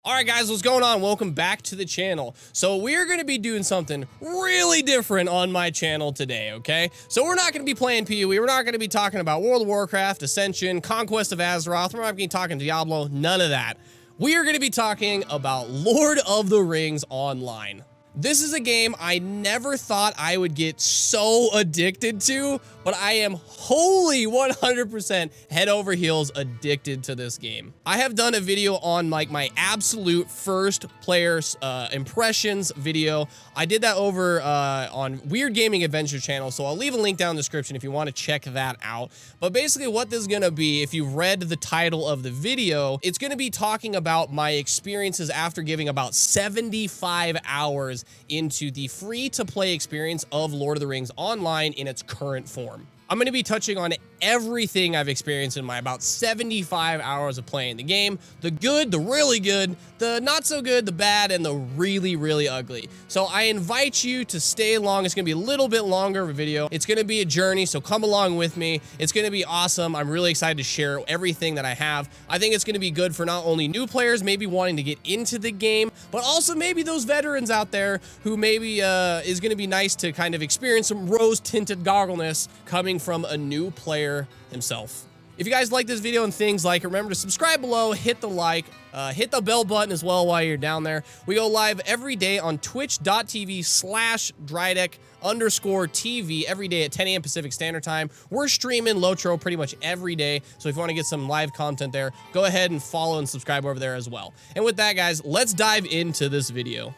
All right, guys, what's going on? Welcome back to the channel. So we're going to be doing something really different on my channel today, okay? So we're not going to be playing PoE. We're not going to be talking about World of Warcraft, Ascension, Conquest of Azeroth. We're not going to be talking Diablo, none of that. We are going to be talking about Lord of the Rings Online. This is a game I never thought I would get so addicted to, but I am wholly 100% head over heels addicted to this game. I have done a video on like my absolute first player's impressions video. I did that over on Weird Gaming Adventure channel, so I'll leave a link down in the description if you want to check that out. But basically what this is going to be, if you read the title of the video, it's going to be talking about my experiences after giving about 75 hours into the free-to-play experience of Lord of the Rings Online in its current form. I'm going to be touching on everything I've experienced in my about 75 hours of playing the game. The good, the really good, the not so good, the bad, and the really, really ugly. So I invite you to stay along. It's going to be a little bit longer of a video. It's going to be a journey, so come along with me. It's going to be awesome. I'm really excited to share everything that I have. I think it's going to be good for not only new players, maybe wanting to get into the game, but also maybe those veterans out there who maybe is going to be nice to kind of experience some rose-tinted goggleness coming from a new player himself. If you guys like this video and things like it, remember to subscribe below, hit the like, hit the bell button as well while you're down there. We go live every day on twitch.tv/Drydeck_TV every day at 10 a.m. Pacific Standard Time. We're streaming LOTRO pretty much every day, so if you want to get some live content there, go ahead and follow and subscribe over there as well. And with that, guys, let's dive into this video.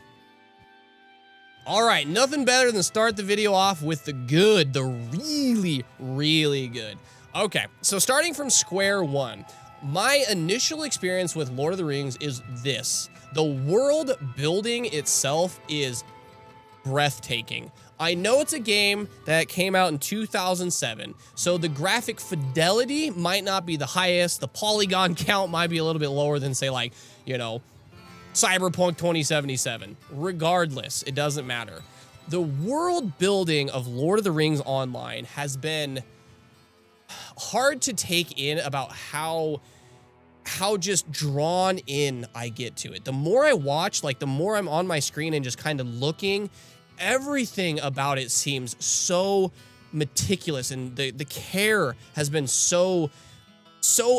All right, nothing better than start the video off with the good, the really, really good. Okay, so starting from square one, my initial experience with Lord of the Rings is this. The world building itself is breathtaking. I know it's a game that came out in 2007, so the graphic fidelity might not be the highest. The polygon count might be a little bit lower than, say, like, you know, Cyberpunk 2077. Regardless, it doesn't matter. The world building of Lord of the Rings Online has been hard to take in about how just drawn in I get to it. The more I watch, like the more I'm on my screen and just kind of looking, everything about it seems so meticulous, and the care has been so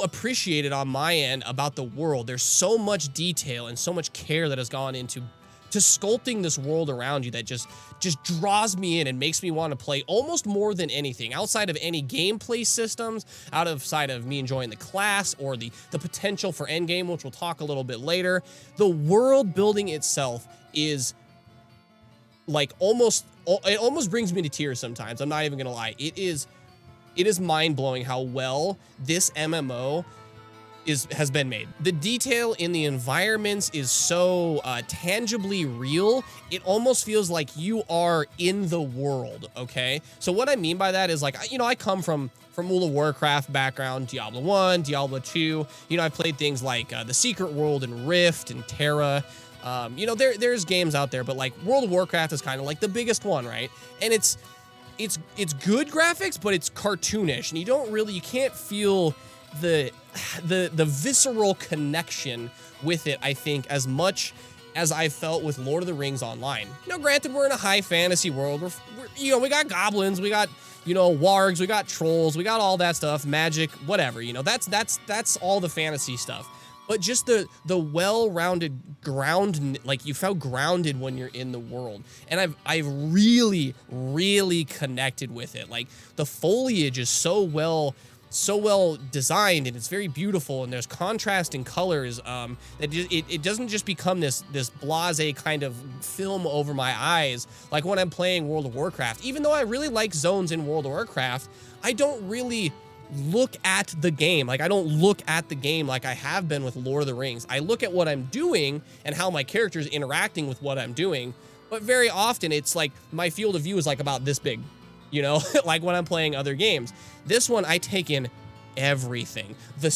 appreciated on my end about the world. There's so much detail and so much care that has gone into sculpting this world around you that just draws me in and makes me want to play almost more than anything outside of any gameplay systems, outside of me enjoying the class or the potential for endgame, which we'll talk a little bit later. The world building itself is like it almost brings me to tears sometimes. I'm not even gonna lie. It is mind-blowing how well this MMO has been made. The detail in the environments is so tangibly real, it almost feels like you are in the world, okay? So what I mean by that is, like, you know, I come from World of Warcraft background, Diablo 1, Diablo 2. You know, I've played things like The Secret World and Rift and Terra. You know, there's games out there, but like World of Warcraft is kind of like the biggest one, right? And it's good graphics, but it's cartoonish, and you can't feel the visceral connection with it, I think, as much as I felt with Lord of the Rings Online. You know, granted, we're in a high fantasy world. We're you know, we got goblins, we got, you know, wargs, we got trolls, we got all that stuff, magic, whatever, you know, that's all the fantasy stuff. But just the well-rounded ground, like, you felt grounded when you're in the world. And I've really, really connected with it. Like, the foliage is so well designed, and it's very beautiful, and there's contrast in colors that it doesn't just become this blasé kind of film over my eyes like when I'm playing World of Warcraft. Even though I really like zones in World of Warcraft, I don't really look at the game. Like, I don't look at the game like I have been with Lord of the Rings. I look at what I'm doing and how my character is interacting with what I'm doing, but very often it's like my field of view is like about this big, you know, like when I'm playing other games. This one, I take in everything. The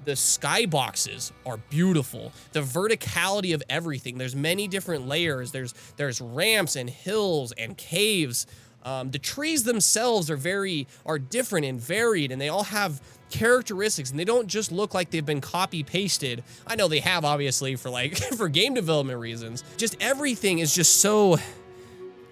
skyboxes are beautiful. The verticality of everything. There's many different layers. There's ramps and hills and caves. The trees themselves are different and varied, and they all have characteristics, and they don't just look like they've been copy pasted. I know they have, obviously, for like for game development reasons. Just everything is just so,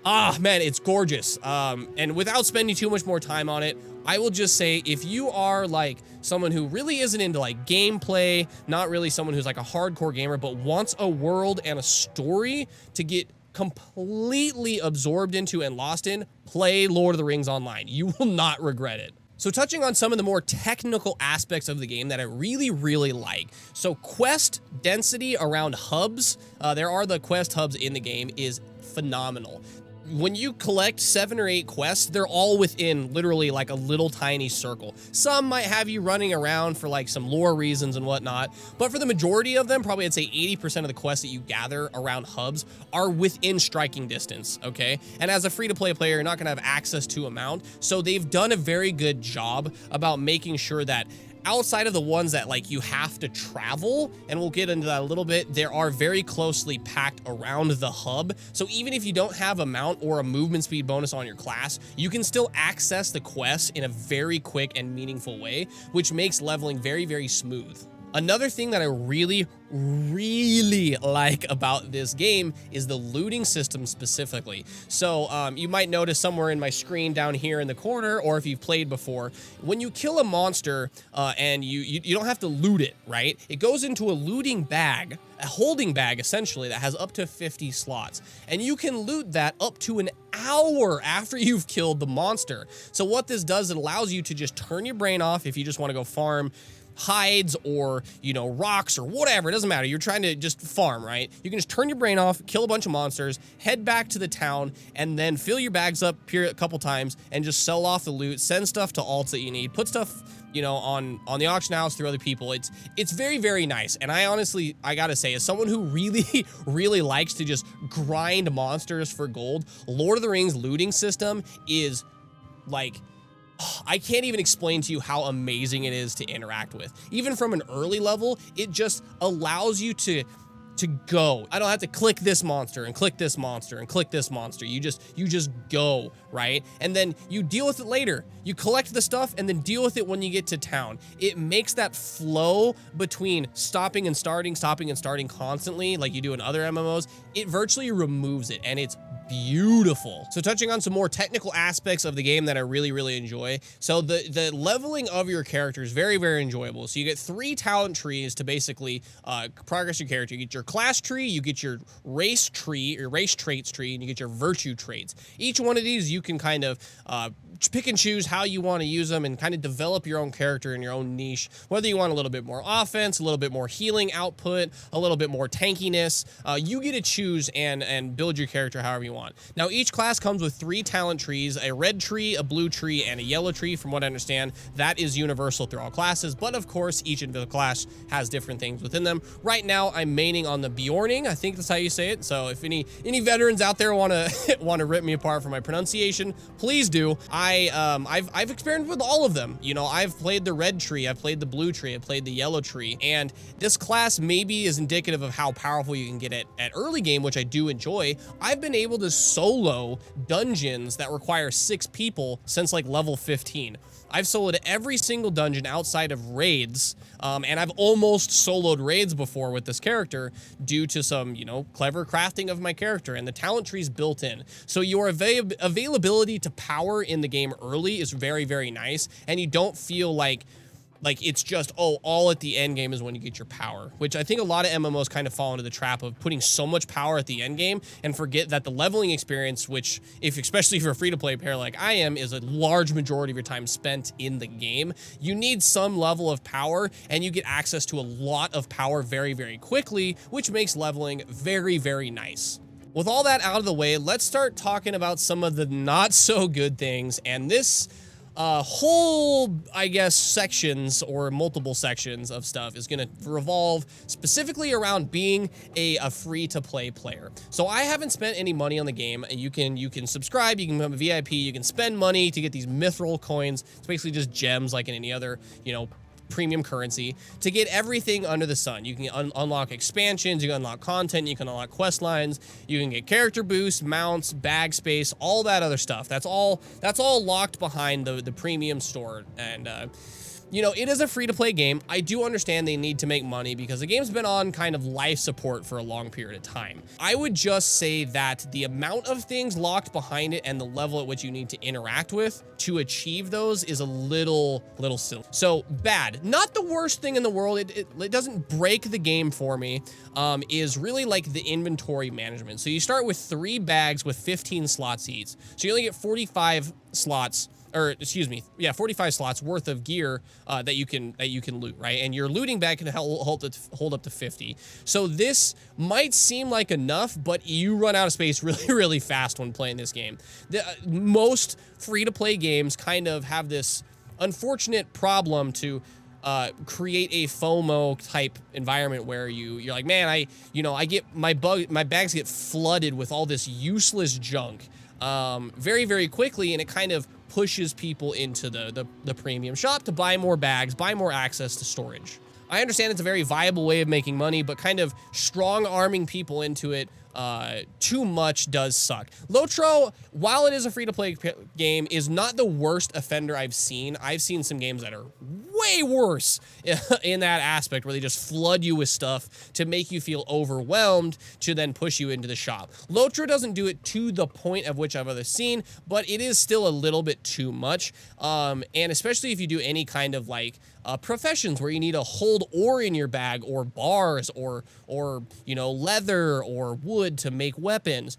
man, it's gorgeous. And without spending too much more time on it, I will just say, if you are like someone who really isn't into like gameplay, not really someone who's like a hardcore gamer, but wants a world and a story to get completely absorbed into and lost in, play Lord of the Rings Online. You will not regret it. So touching on some of the more technical aspects of the game that I really, really like. So quest density around hubs, there are the quest hubs in the game, is phenomenal. When you collect 7 or 8 quests, they're all within literally like a little tiny circle. Some might have you running around for like some lore reasons and whatnot, but for the majority of them, probably I'd say 80% of the quests that you gather around hubs are within striking distance, okay? And as a free-to-play player, you're not gonna have access to a mount, so they've done a very good job about making sure that outside of the ones that like you have to travel, and we'll get into that a little bit, there are very closely packed around the hub. So even if you don't have a mount or a movement speed bonus on your class, you can still access the quests in a very quick and meaningful way, which makes leveling very, very smooth. Another thing that I really, really like about this game is the looting system specifically. So you might notice somewhere in my screen down here in the corner, or if you've played before, when you kill a monster and you don't have to loot it, right? It goes into a looting bag, a holding bag essentially, that has up to 50 slots. And you can loot that up to an hour after you've killed the monster. So what this does, it allows you to just turn your brain off if you just want to go farm hides or, you know, rocks or whatever. It doesn't matter. You're trying to just farm, right? You can just turn your brain off, kill a bunch of monsters, head back to the town, and then fill your bags up here a couple times and just sell off the loot, send stuff to alts that you need, put stuff, you know, on the auction house through other people. It's very, very nice. And I honestly, I gotta say, as someone who really, really likes to just grind monsters for gold, Lord of the Rings looting system is like, I can't even explain to you how amazing it is to interact with. Even from an early level, it just allows you to go. I don't have to click this monster and click this monster and click this monster. You just go, right? And then you deal with it later. You collect the stuff and then deal with it when you get to town. It makes that flow between stopping and starting constantly, like you do in other MMOs. It virtually removes it, and it's beautiful. So touching on some more technical aspects of the game that I really, really enjoy. So the leveling of your character is very, very enjoyable. So you get 3 talent trees to basically progress your character. You get your class tree, you get your race tree, your race traits tree, and you get your virtue traits. Each one of these you can kind of pick and choose how you want to use them and kind of develop your own character in your own niche, whether you want a little bit more offense, a little bit more healing output, a little bit more tankiness. You get to choose and build your character however you want. Now, each class comes with 3 talent trees, a red tree, a blue tree, and a yellow tree. From what I understand, that is universal through all classes, but of course, each individual class has different things within them. Right now, I'm maining on the Bjorning. I think that's how you say it. So if any veterans out there want to rip me apart for my pronunciation, please do. I've experimented with all of them. You know, I've played the red tree, I've played the blue tree, I've played the yellow tree, and this class maybe is indicative of how powerful you can get at early game, which I do enjoy. I've been able to solo dungeons that require 6 people since like level 15. I've soloed every single dungeon outside of raids, and I've almost soloed raids before with this character due to some, you know, clever crafting of my character, and the talent tree's built in. So your availability to power in the game early is very, very nice, and you don't feel like it's just, oh, all at the end game is when you get your power, which I think a lot of MMOs kind of fall into the trap of putting so much power at the end game and forget that the leveling experience, which especially if you're a free-to-play player like I am, is a large majority of your time spent in the game. You need some level of power, and you get access to a lot of power very, very quickly, which makes leveling very, very nice. With all that out of the way, let's start talking about some of the not so good things, and this whole, I guess, sections or multiple sections of stuff is going to revolve specifically around being a free-to-play player. So I haven't spent any money on the game. You can subscribe, you can become a VIP, you can spend money to get these mithril coins. It's basically just gems like in any other, you know, premium currency to get everything under the sun. You can unlock expansions, you can unlock content, you can unlock quest lines, you can get character boosts, mounts, bag space, all that other stuff. That's all locked behind the premium store. And you know, it is a free-to-play game. I do understand they need to make money because the game's been on kind of life support for a long period of time. I would just say that the amount of things locked behind it and the level at which you need to interact with to achieve those is a little silly. So bad. Not the worst thing in the world. It doesn't break the game for me. Is really like the inventory management. So you start with 3 bags with 15 slots each. So you only get 45 slots. Or excuse me, yeah, 45 slots worth of gear that you can loot, right? And your looting bag can hold up to 50. So this might seem like enough, but you run out of space really fast when playing this game. Most free-to-play games kind of have this unfortunate problem to create a FOMO type environment where you're like, man, I get my bags get flooded with all this useless junk very quickly, and it kind of pushes people into the premium shop to buy more bags, buy more access to storage. I understand it's a very viable way of making money, but kind of strong arming people into it too much does suck. LOTRO, while it is a free-to-play game, is not the worst offender I've seen. I've seen some games that are way worse in that aspect, where they just flood you with stuff to make you feel overwhelmed to then push you into the shop. LOTRO doesn't do it to the point of which I've ever seen, but it is still a little bit too much. And especially if you do any kind of like professions where you need to hold ore in your bag, or bars, or you know, leather or wood to make weapons.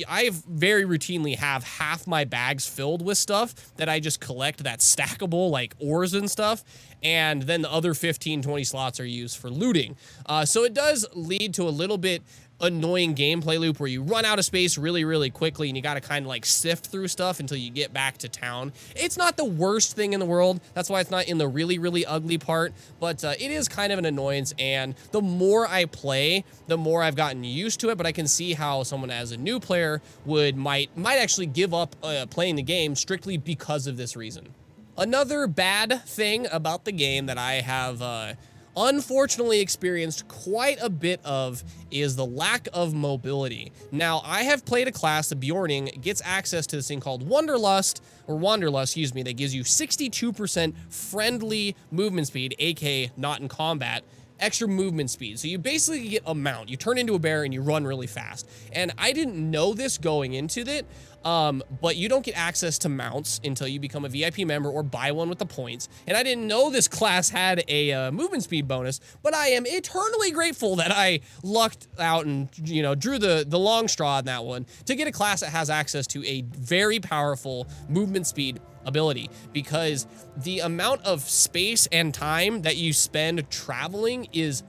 I very routinely have half my bags filled with stuff that I just collect that's stackable, like ores and stuff, and then the other 15-20 slots are used for looting. So it does lead to a little bit annoying gameplay loop where you run out of space really quickly, and you got to kind of like sift through stuff until you get back to town. It's not the worst thing in the world. That's why it's not in the really ugly part, but it is kind of an annoyance, and the more I play, the more I've gotten used to it. But I can see how someone as a new player might actually give up playing the game strictly because of this reason. Another bad thing about the game that I have unfortunately experienced quite a bit of is the lack of mobility. Now, I have played a class, the Bjorning, gets access to this thing called Wanderlust, excuse me, that gives you 62% friendly movement speed, aka not in combat, extra movement speed. So you basically get a mount. You turn into a bear and you run really fast. And I didn't know this going into it, but you don't get access to mounts until you become a VIP member or buy one with the points. And I didn't know this class had a movement speed bonus, but I am eternally grateful that I lucked out and, you know, drew the long straw on that one to get a class that has access to a very powerful movement speed ability, because the amount of space and time that you spend traveling is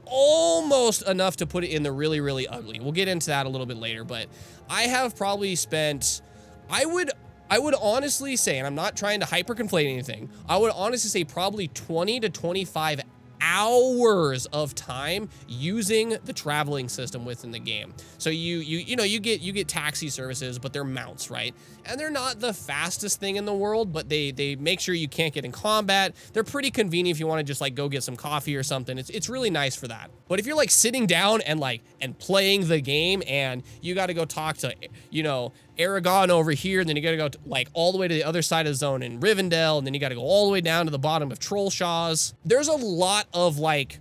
almost enough to put it in the really ugly. We'll get into that a little bit later, but I have probably spent, I would honestly say, and I'm not trying to hyper conflate anything, I would honestly say probably 20 to 25 hours of time using the traveling system within the game. So you get taxi services, but they're mounts, right? And they're not the fastest thing in the world, but they make sure you can't get in combat. They're pretty convenient if you want to just like go get some coffee or something. It's really nice for that. But if you're like sitting down and playing the game, and you got to go talk to, you know, Aragon over here, and then you got to go like all the way to the other side of the zone in Rivendell, and then you got to go all the way down to the bottom of Trollshaws. There's a lot of like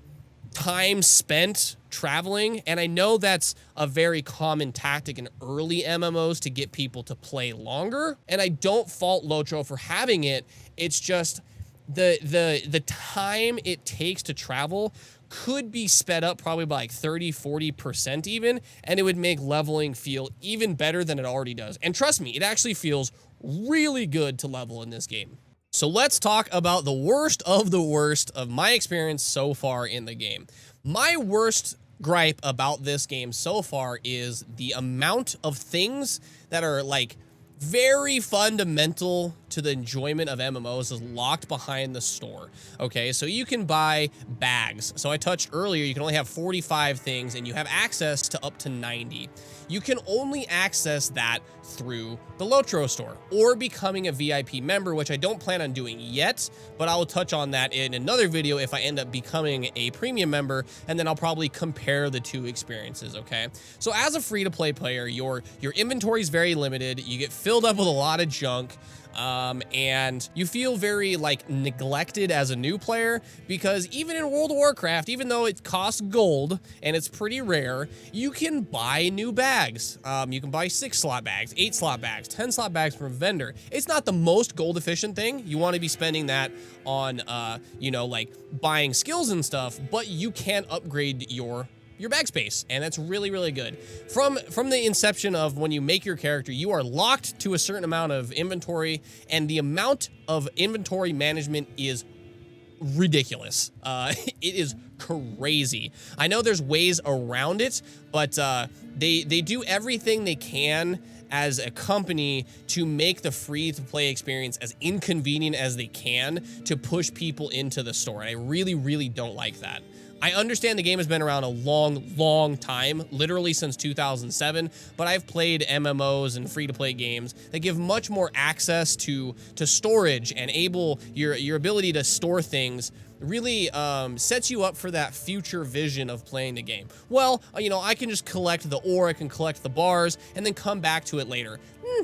time spent traveling, and I know that's a very common tactic in early MMOs to get people to play longer, and I don't fault LOTRO for having it. It's just the time it takes to travel could be sped up probably by like 30-40% even, and it would make leveling feel even better than it already does. And trust me, it actually feels really good to level in this game. So let's talk about the worst of my experience so far in the game. My worst gripe about this game so far is the amount of things that are like very fundamental to the enjoyment of MMOs is locked behind the store. Okay, so you can buy bags. So I touched earlier, you can only have 45 things and you have access to up to 90. You can only access that through the LOTRO store or becoming a VIP member, which I don't plan on doing yet, but I will touch on that in another video if I end up becoming a premium member, and then I'll probably compare the two experiences, okay? So as a free-to-play player, your inventory is very limited. You get filled up with a lot of junk. And you feel very like neglected as a new player, because even in World of Warcraft, even though it costs gold and it's pretty rare, you can buy new bags. You can buy 6-slot bags, 8-slot bags, 10-slot bags from a vendor. It's not the most gold efficient thing. You want to be spending that on, you know, like buying skills and stuff, but you can upgrade your bag space, and that's really, really good. From the inception of when you make your character, you are locked to a certain amount of inventory, and the amount of inventory management is ridiculous. It is crazy. I know there's ways around it, but they do everything they can as a company to make the free-to-play experience as inconvenient as they can to push people into the store, and I really, really don't like that. I understand the game has been around a long, long time, literally since 2007, but I've played MMOs and free-to-play games that give much more access to storage, and your ability to store things really sets you up for that future vision of playing the game. Well, you know, I can just collect the ore, I can collect the bars, and then come back to it later.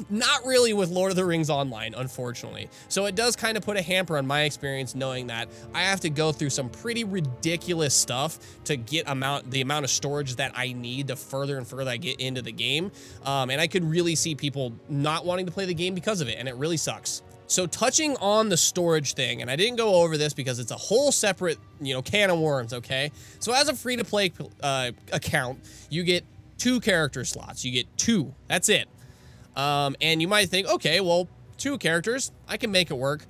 Not really with Lord of the Rings Online, unfortunately. So it does kind of put a hamper on my experience, knowing that I have to go through some pretty ridiculous stuff to get the amount of storage that I need the further and further I get into the game. And I could really see people not wanting to play the game because of it, and it really sucks. So touching on the storage thing, and I didn't go over this because it's a whole separate, you know, can of worms, okay? So as a free-to-play account, you get 2 character slots. You get 2. That's it. And you might think, okay, well, 2 characters, I can make it work.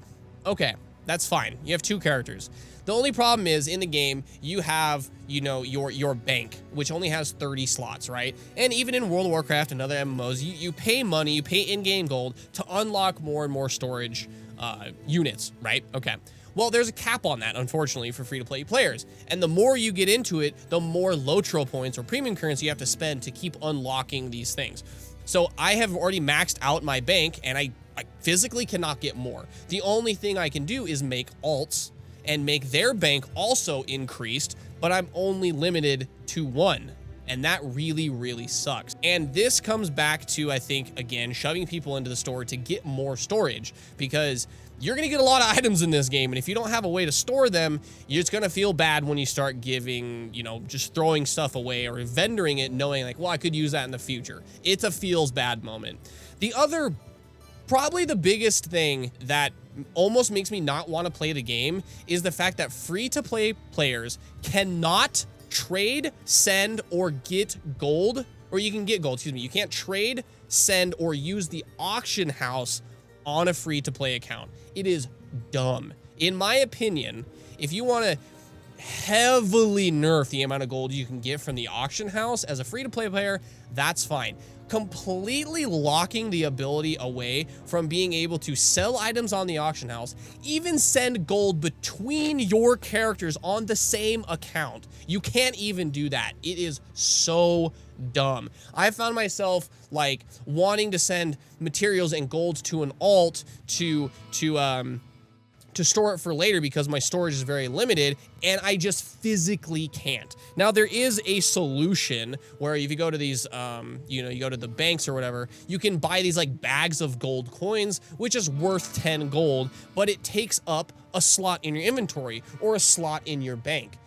Okay, that's fine. You have 2 characters. The only problem is in the game, you have, you know, your bank, which only has 30 slots, right? And even in World of Warcraft and other MMOs, you pay money, you pay in-game gold to unlock more and more storage units, right? Okay. Well, there's a cap on that, unfortunately, for free-to-play players. And the more you get into it, the more LOTRO points or premium currency you have to spend to keep unlocking these things. So I have already maxed out my bank, and I physically cannot get more. The only thing I can do is make alts and make their bank also increased, but I'm only limited to 1. And that really, really sucks. And this comes back to, I think, again, shoving people into the store to get more storage, because you're going to get a lot of items in this game, and if you don't have a way to store them, you're just going to feel bad when you start giving, you know, just throwing stuff away or vendoring it, knowing like, well, I could use that in the future. It's a feels bad moment. The other, probably the biggest thing that almost makes me not want to play the game is the fact that free-to-play players cannot trade, send, or get gold, or you can get gold, excuse me. You can't trade, send, or use the auction house on a free-to-play account. It is dumb. In my opinion, if you want to heavily nerf the amount of gold you can get from the auction house as a free-to-play player, that's fine. Completely locking the ability away from being able to sell items on the auction house, even send gold between your characters on the same account. You can't even do that. It is so dumb. I found myself like wanting to send materials and gold to an alt to store it for later because my storage is very limited, and I just physically can't. Now, there is a solution where if you go to these, you know, you go to the banks or whatever, you can buy these like bags of gold coins, which is worth 10 gold, but it takes up a slot in your inventory or a slot in your bank.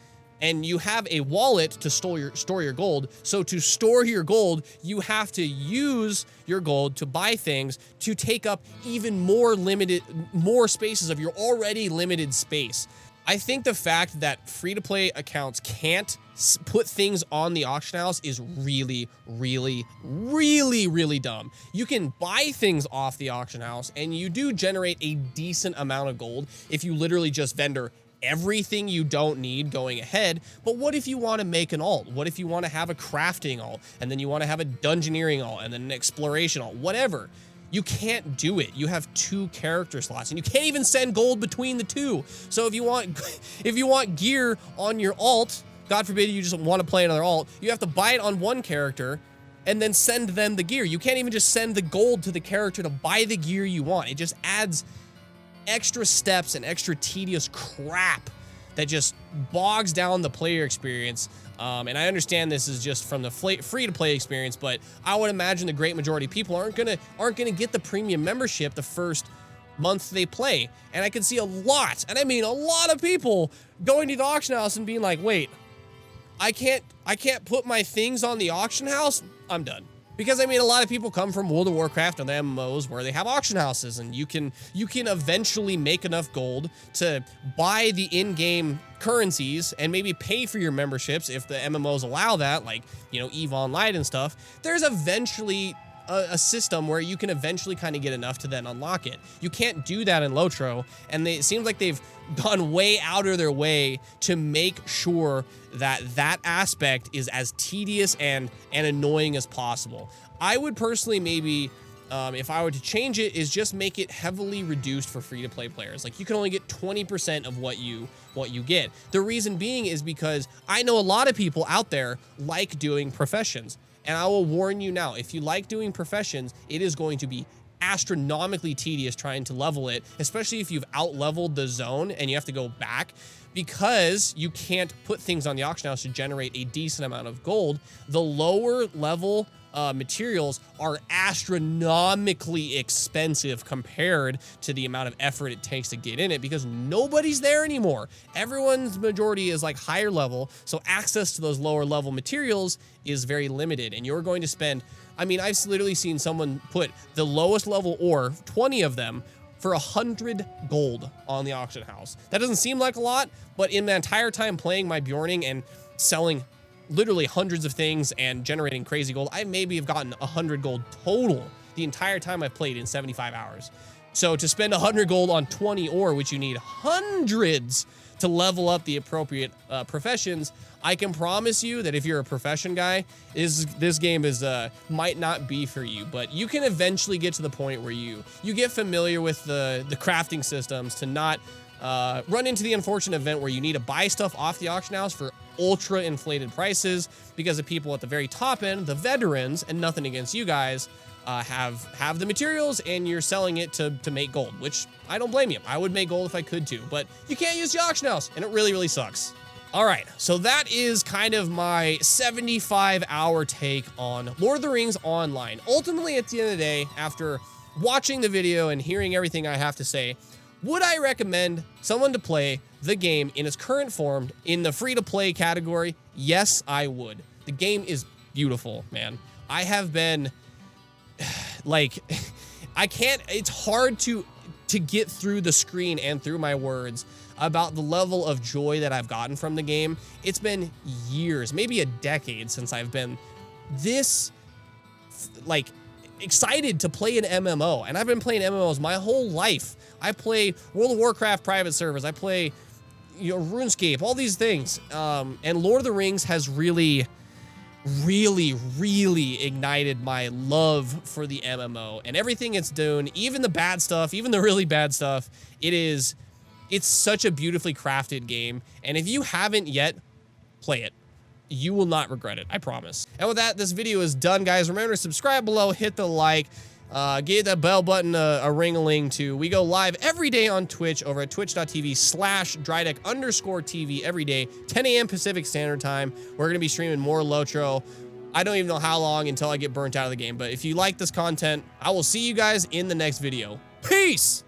And you have a wallet to store your gold. So to store your gold, you have to use your gold to buy things to take up even more spaces of your already limited space. I think the fact that free-to-play accounts can't put things on the auction house is really, really, really, really dumb. You can buy things off the auction house, and you do generate a decent amount of gold if you literally just vendor everything you don't need going ahead. But what if you want to make an alt? What if you want to have a crafting alt, and then you want to have a dungeoneering alt, and then an exploration alt, whatever? You can't do it. You have 2 character slots, and you can't even send gold between the 2. So if you want gear on your alt, God forbid you just want to play another alt, you have to buy it on one character and then send them the gear. You can't even just send the gold to the character to buy the gear you want. It just adds extra steps and extra tedious crap that just bogs down the player experience. And I understand this is just from the free-to-play experience, but I would imagine the great majority of people aren't gonna get the premium membership the first month they play. And I can see a lot, and I mean a lot of people going to the auction house and being like, wait, I can't put my things on the auction house? I'm done. Because, I mean, a lot of people come from World of Warcraft and the MMOs where they have auction houses, and you can eventually make enough gold to buy the in-game currencies and maybe pay for your memberships if the MMOs allow that, like, you know, EVE Online and stuff. There's eventually a system where you can eventually kind of get enough to then unlock it. You can't do that in LOTRO, and it seems like they've gone way out of their way to make sure that that aspect is as tedious and annoying as possible. I would personally maybe, if I were to change it, is just make it heavily reduced for free-to-play players. Like, you can only get 20% of what you get. The reason being is because I know a lot of people out there like doing professions. And I will warn you now, if you like doing professions, it is going to be astronomically tedious trying to level it, especially if you've out-leveled the zone and you have to go back, because you can't put things on the auction house to generate a decent amount of gold. The lower level materials are astronomically expensive compared to the amount of effort it takes to get in it, because nobody's there anymore. Everyone's majority is like higher level, so access to those lower level materials is very limited, and you're going to spend, I mean, I've literally seen someone put the lowest level ore, 20 of them, for 100 gold on the auction house. That doesn't seem like a lot, but in the entire time playing my Bjorning and selling literally hundreds of things and generating crazy gold, I maybe have gotten 100 gold total the entire time I've played in 75 hours. So to spend 100 gold on 20 ore, which you need hundreds to level up the appropriate professions, I can promise you that if you're a profession guy, this game might not be for you. But you can eventually get to the point where you get familiar with the crafting systems to not run into the unfortunate event where you need to buy stuff off the auction house for ultra inflated prices, because the people at the very top end, the veterans, and nothing against you guys, have the materials, and you're selling it to make gold, which I don't blame you. I would make gold if I could too, but you can't use the auction house, and it really, really sucks. All right, so that is kind of my 75-hour take on Lord of the Rings Online. Ultimately, at the end of the day, after watching the video and hearing everything I have to say, would I recommend someone to play the game in its current form in the free-to-play category? Yes, I would. The game is beautiful, man. I have been, like, it's hard to get through the screen and through my words about the level of joy that I've gotten from the game. It's been years, maybe a decade, since I've been this, like, excited to play an MMO, and I've been playing MMOs my whole life. I play World of Warcraft private servers, I play, you know, RuneScape, all these things, and Lord of the Rings has really ignited my love for the MMO and everything it's doing, even the bad stuff, even the really bad stuff. It's such a beautifully crafted game, and if you haven't yet, play it. You will not regret it, I promise. And with that, this video is done, guys. Remember to subscribe below, hit the like, give that bell button a ring-a-ling too. We go live every day on Twitch over at twitch.tv/drydeck_TV every day, 10 a.m. Pacific Standard Time. We're going to be streaming more LOTRO. I don't even know how long until I get burnt out of the game, but if you like this content, I will see you guys in the next video. Peace!